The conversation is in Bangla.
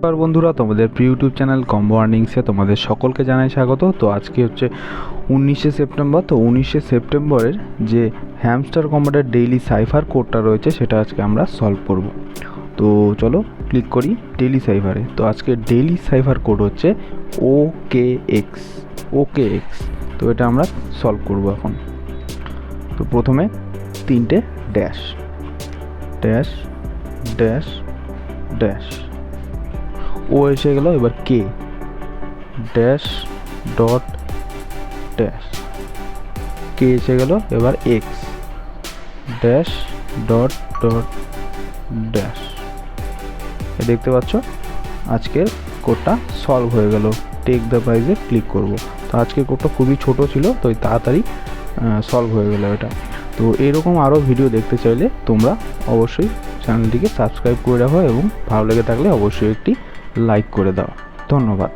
নমস্কার বন্ধুরা, তোমাদের প্রিয় ইউটিউব চ্যানেল কম্বো আর্নিংসে তোমাদের সকলকে জানাই স্বাগত। তো আজকে হচ্ছে 19শে সেপ্টেম্বর। তো 19শে সেপ্টেম্বরের যে হ্যামস্টার কম্বোটার ডেইলি সাইফার কোডটা রয়েছে সেটা আজকে আমরা সলভ করব। তো চলো ক্লিক করি ডেইলি সাইফারে। তো আজকে ডেইলি সাইফার কোড হচ্ছে OKX। তো এটা আমরা সলভ করব এখন। তো প্রথমে তিনটে dash dash dash dash O এসে গেল। এবার কে ড্যাশ ডট ড্যাশ কে এসে গেল। এবার x dash dot dot dash. দেখতে পাচ্ছ আজকের কোডটা সলভ হয়ে গেল। টেক দ্য প্রাইজে ক্লিক করব। তো আজকের কোডটা খুবই ছোট ছিল, তো তাড়াতাড়ি সলভ হয়ে গেল এটা। তো এরকম আরও ভিডিও দেখতে চাইলে তোমরা অবশ্যই চ্যানেলটিকে সাবস্ক্রাইব করে রাখো এবং ভালো লেগে থাকলে অবশ্যই একটি লাইক করে দাও। ধন্যবাদ।